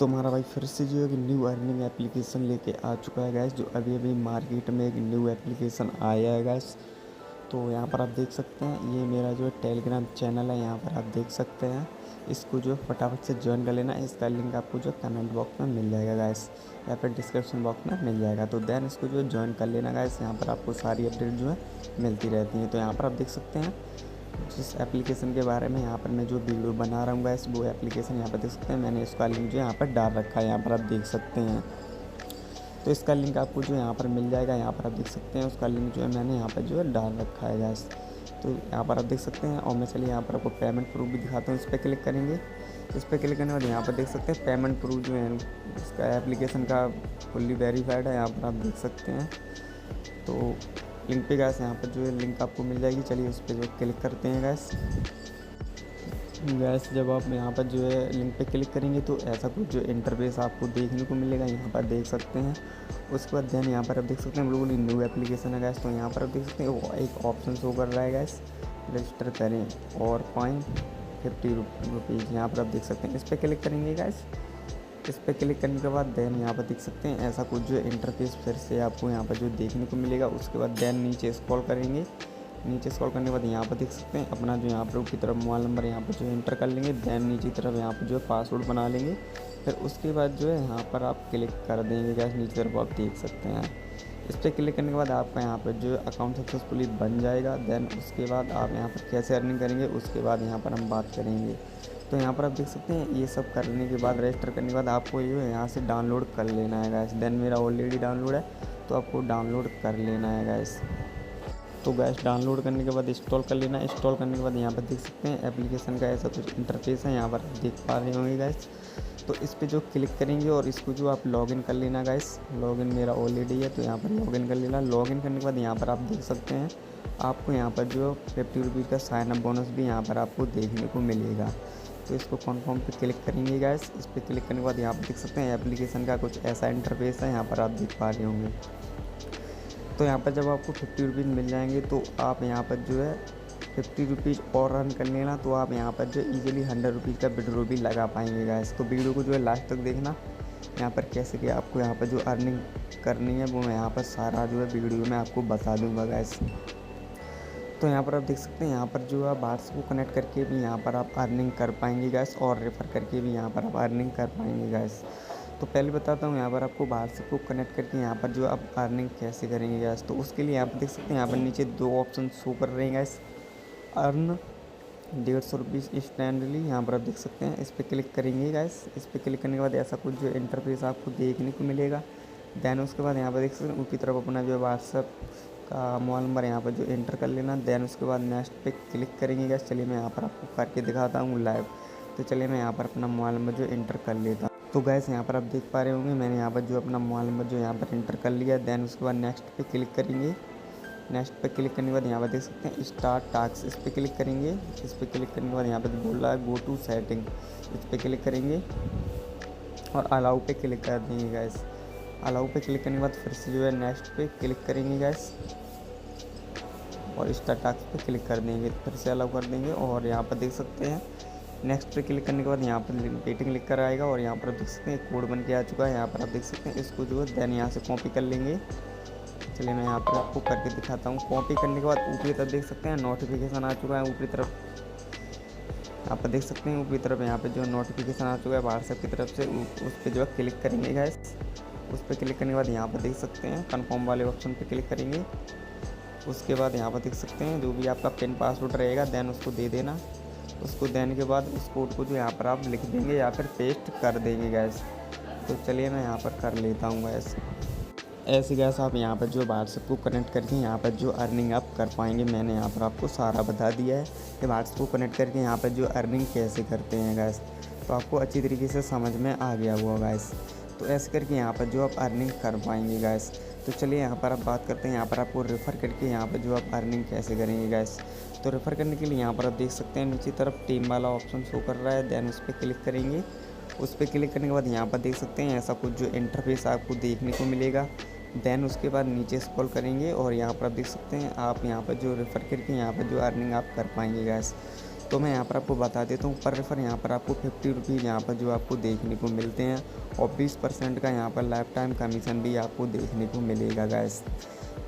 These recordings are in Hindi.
तो हमारा भाई फिर से जो है कि न्यू अर्निंग एप्लीकेशन लेके आ चुका है गैस। जो अभी अभी मार्केट में एक न्यू एप्लीकेशन आया है गैस। तो यहाँ पर आप देख सकते हैं, ये मेरा जो है टेलीग्राम चैनल है, यहाँ पर आप देख सकते हैं। इसको जो फटाफट से ज्वाइन कर लेना। इसका लिंक आपको जो कमेंट बॉक्स में मिल जाएगा गैस, या फिर डिस्क्रिप्शन बॉक्स में मिल जाएगा। तो देन इसको जो ज्वाइन कर लेना गैस। यहाँ पर आपको सारी अपडेट जो है मिलती रहती हैं। तो यहाँ पर आप देख सकते हैं जिस एप्लीकेशन के बारे में यहाँ पर मैं जो वीडियो बना रहा हूँ गैस, वो एप्लीकेशन यहाँ पर देख सकते हैं। मैंने इसका लिंक जो यहाँ पर डाल रखा है, यहाँ पर आप देख सकते हैं। तो इसका लिंक आपको जो यहाँ पर मिल जाएगा। यहाँ पर आप देख सकते हैं उसका लिंक जो है मैंने यहाँ पर जो है डाल रखा है गैस। तो यहाँ पर आप देख सकते हैं। और मैं चलिए यहाँ पर आपको पेमेंट प्रूफ भी दिखाता हूँ। इस पर क्लिक करेंगे। इस पर क्लिक करने के बाद यहाँ पर देख सकते हैं पेमेंट प्रूफ जो है इसका एप्लीकेशन का फुल्ली वेरीफाइड है, यहाँ पर आप देख सकते हैं। तो लिंक पे गैस यहाँ पर जो है लिंक आपको मिल जाएगी। चलिए उस पर जो क्लिक करते हैं गैस। जब आप यहाँ पर जो है लिंक पे क्लिक करेंगे तो ऐसा कुछ जो इंटरफेस आपको देखने को मिलेगा, यहाँ पर देख सकते हैं। उसके बाद देन यहाँ पर आप देख सकते हैं बिल्कुल न्यू एप्लीकेशन है गैस। तो यहाँ पर आप देख सकते हैं एक ऑप्शन शो कर रहा है गैस, रजिस्टर करें और पाएँ 50 रुपीज़। यहाँ पर आप देख सकते हैं, इस पर क्लिक करेंगे गैस। इस पर क्लिक करने के बाद देन यहाँ पर देख सकते हैं ऐसा कुछ जो इंटरफेस फिर से आपको यहाँ पर जो देखने को मिलेगा। उसके बाद देन नीचे स्क्रॉल करेंगे। नीचे स्क्रॉल करने के बाद यहाँ पर देख सकते हैं अपना जो यहाँ पर ऊपर की तरफ मोबाइल नंबर यहाँ पर जो एंटर कर लेंगे। देन नीचे की तरफ यहाँ पर जो है पासवर्ड बना लेंगे। फिर उसके बाद जो है यहाँ पर आप क्लिक कर देंगे गैस। नीचे तरफ आप देख सकते हैं। इस पर क्लिक करने के बाद आपका यहाँ पर जो अकाउंट सक्सेसफुली बन जाएगा। देन उसके बाद आप यहाँ पर कैसे अर्निंग करेंगे उसके बाद यहाँ पर हम बात करेंगे। तो यहाँ पर आप देख सकते हैं ये सब करने के बाद, रजिस्टर करने के बाद आपको ये यहाँ से डाउनलोड कर लेना है गैस। देन मेरा ऑलरेडी डाउनलोड है तो आपको डाउनलोड कर लेना है गैस। तो गैस डाउनलोड करने के बाद इंस्टॉल कर लेना है। इंस्टॉल करने के बाद यहाँ पर देख सकते हैं एप्लीकेशन का ऐसा कुछ इंटरफेस है, यहाँ पर देख पा रहे होंगे गैस। तो इस पर जो क्लिक करेंगे और इसको जो आप लॉगिन कर लेना गैस। लॉगिन मेरा ऑलरेडी है तो यहाँ पर लॉगिन कर लेना। लॉगिन करने के बाद यहाँ पर आप देख सकते हैं आपको यहाँ पर जो 50 रुपीज़ का साइन अप बोनस भी यहाँ पर आपको देखने को मिलेगा। तो इसको कन्फर्म पे क्लिक करेंगे गैस। इस पर क्लिक करने के बाद यहाँ पर देख सकते हैं एप्लीकेशन का कुछ ऐसा इंटरफेस है, यहाँ पर आप देख पा रहे होंगे। तो यहाँ पर जब आपको 50 रुपीज़ मिल जाएंगे तो आप यहाँ पर जो है 50 रुपीज़ और रन कर लेना। तो आप यहाँ पर जो ईजिली 100 रुपीज़ का विड्रॉ भी लगा पाएंगे गैस। तो वीडियो को जो है लास्ट तक देखना। यहाँ पर कैसे कि आपको यहाँ पर जो अर्निंग करनी है वो मैं यहाँ पर सारा जो है वीडियो में आपको बता दूँगा गैस। तो यहाँ पर आप देख सकते हैं यहाँ पर जो आप व्हाट्सएप को कनेक्ट करके भी यहाँ पर आप अर्निंग कर पाएंगे गैस, और रेफ़र करके भी यहाँ पर आप अर्निंग कर पाएंगे गैस। तो पहले बताता हूँ यहाँ पर आपको व्हाट्सएप को कनेक्ट करके यहाँ पर जो आप अर्निंग कैसे करेंगे गैस। तो उसके लिए यहाँ पर देख सकते हैं यहाँ पर नीचे 2 ऑप्शन शो कर रहे हैं गैस। अर्न 150 रुपीज़ इंस्टेंटली, यहाँ पर आप देख सकते हैं। इस पर क्लिक करेंगे गैस। इस पर क्लिक करने के बाद ऐसा कुछ जो इंटरफेस आपको देखने को मिलेगा। देन उसके बाद यहाँ पर देख सकते हैं ऊपरी तरफ अपना जो व्हाट्सएप का मोबाइल नंबर यहाँ पर जो एंटर कर लेना। देन उसके बाद नेक्स्ट पे क्लिक करेंगे गैस। चलिए मैं यहाँ पर आपको करके दिखाता हूँ लाइव। तो चलिए मैं यहाँ पर अपना मोबाइल नंबर जो एंटर कर लेता हूँ। तो गैस यहाँ पर आप देख पा रहे होंगे मैंने यहाँ पर जो अपना मोबाइल नंबर जो यहाँ पर एंटर कर लिया। देन उसके बाद नेक्स्ट पे क्लिक करेंगे। नेक्स्ट पे क्लिक करने के बाद यहाँ पर देख सकते हैं स्टार्ट टास्क, इस पर क्लिक करेंगे। इस पर क्लिक करने के बाद यहाँ पर बोल रहा है गो टू सेटिंग, इस पर क्लिक करेंगे और अलाउ पे क्लिक कर देंगे गैस। अलाउ पे क्लिक करने के बाद फिर से जो है नेक्स्ट पे क्लिक करेंगे गैस और स्टार्ट टास्क पे क्लिक कर देंगे। फिर से अलाउ कर देंगे और यहाँ पर देख सकते हैं नेक्स्ट पे क्लिक करने के बाद यहाँ पर वेटिंग लिख कर आएगा और यहाँ पर आप देख सकते हैं कोड बन के आ चुका है। यहाँ पर आप देख सकते हैं इसको जो है देन यहाँ से कॉपी कर लेंगे। चलिए मैं यहाँ पर आपको करके दिखाता हूँ। कॉपी करने के बाद ऊपरी तरफ देख सकते हैं नोटिफिकेशन आ चुका है। ऊपरी तरफ यहाँ पर देख सकते हैं ऊपरी तरफ यहाँ पर जो नोटिफिकेशन आ चुका है व्हाट्सएप की तरफ से, उस पर जो है क्लिक करेंगे गैस। उस पर क्लिक करने के बाद यहाँ पर देख सकते हैं कन्फर्म वाले ऑप्शन पर क्लिक करेंगे। उसके बाद यहाँ पर देख सकते हैं जो भी आपका पिन पासवर्ड रहेगा देन उसको दे देना। उसको देने के बाद उस कोड को जो यहाँ पर आप लिख देंगे या फिर पेस्ट कर देंगे गैस। तो चलिए मैं यहाँ पर कर लेता हूँ गैस। ऐसे गैस आप यहाँ पर जो व्हाट्सएप को कनेक्ट करके यहाँ पर जो अर्निंग आप कर पाएंगे। मैंने यहाँ पर आपको सारा बता दिया है कि व्हाट्सएप को कनेक्ट करके यहाँ पर जो अर्निंग कैसे करते हैं गैस। तो आपको अच्छी तरीके से समझ में आ गया हुआ गैस। तो ऐसे करके यहाँ पर जो आप अर्निंग कर पाएंगे गैस। तो चलिए यहाँ पर आप बात करते हैं यहाँ पर आपको रेफ़र करके यहाँ पर जो आप अर्निंग कैसे करेंगे गैस। तो रेफ़र करने के लिए यहाँ पर आप देख सकते हैं नीचे तरफ टीम वाला ऑप्शन शो कर रहा है। देन उस पर क्लिक करेंगे। उस पर क्लिक करने के बाद यहाँ पर देख सकते हैं ऐसा कुछ जो इंटरफेस आपको देखने को मिलेगा। देन उसके बाद नीचे स्क्रॉल करेंगे और यहाँ पर आप देख सकते हैं आप यहाँ पर जो रेफ़र करके यहाँ पर जो अर्निंग आप कर पाएंगे गैस। तो मैं यहाँ पर आपको बता देता हूँ, पर रेफ़र यहाँ पर आपको 50 रुपीज़ यहाँ पर जो आपको देखने को मिलते हैं, और 20% का यहाँ पर लाइफ टाइम कमीशन भी आपको देखने को मिलेगा गाइस।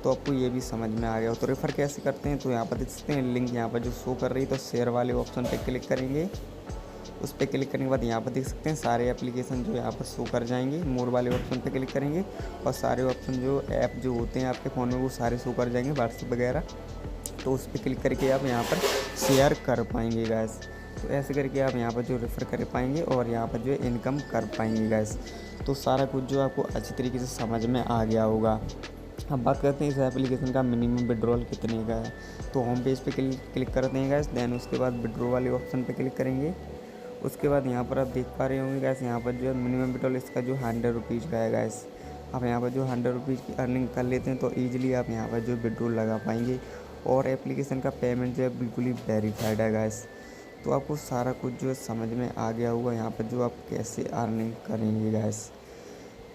तो आपको ये भी समझ में आ गया हो। तो रेफ़र कैसे करते हैं, तो यहाँ पर देख सकते हैं लिंक यहाँ पर जो शो कर रही है, तो शेयर वाले ऑप्शन पर क्लिक करेंगे। उस पर क्लिक करने के बाद यहाँ पर देख सकते हैं सारे एप्लीकेशन जो यहाँ पर शो कर जाएंगे। मोर वाले ऑप्शन पर क्लिक करेंगे और सारे ऑप्शन जो ऐप जो होते हैं आपके फ़ोन में वो सारे शो कर जाएंगे, व्हाट्सएप वगैरह। तो उस पर क्लिक करके आप यहाँ पर शेयर कर पाएंगे गैस। तो ऐसे करके आप यहाँ पर जो रेफ़र कर पाएंगे और यहाँ पर जो इनकम कर पाएंगे गैस। तो सारा कुछ जो आपको अच्छी तरीके से समझ में आ गया होगा। अब बात करते हैं इस एप्लीकेशन का मिनिमम विड्रॉल कितने का है। तो होम पेज पे क्लिक करते हैं गैस, देन उसके बाद विड्रॉ वाले ऑप्शन पे क्लिक करेंगे। उसके बाद यहाँ पर आप देख पा रहे होंगे गैस, यहाँ पर जो है मिनिमम विड्रॉल इसका जो 100 रुपीज़ का है गैस। आप यहाँ पर जो 100 रुपीज़ की अर्निंग कर लेते हैं तो ईजिली आप यहाँ पर जो विड्रॉल लगा पाएंगे, और एप्लीकेशन का पेमेंट जो है बिल्कुल ही वेरीफाइड है गैस। तो आपको सारा कुछ जो है समझ में आ गया होगा यहाँ पर जो आप कैसे अर्निंग करेंगे गैस।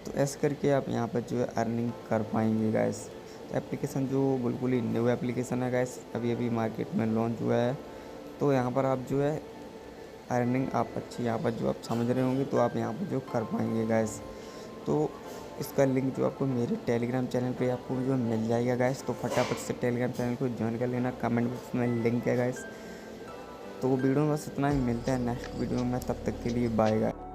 तो ऐसे करके आप यहाँ पर जो है अर्निंग कर पाएंगे गैस। तो एप्लीकेशन जो बिल्कुल ही न्यू एप्लीकेशन है गैस, अभी अभी मार्केट में लॉन्च हुआ है। तो यहाँ पर आप जो है अर्निंग आप अच्छी यहाँ पर जो आप समझ रहे होंगे, तो आप यहाँ पर जो कर पाएंगे गैस। तो इसका लिंक जो आपको मेरे टेलीग्राम चैनल पे आपको जो मिल जाएगा गैस। तो फटाफट से टेलीग्राम चैनल को ज्वाइन कर लेना, कमेंट बॉक्स में लिंक है गैस। तो वीडियो में बस इतना ही, मिलते हैं नेक्स्ट वीडियो में, तब तक के लिए बाय गाइस।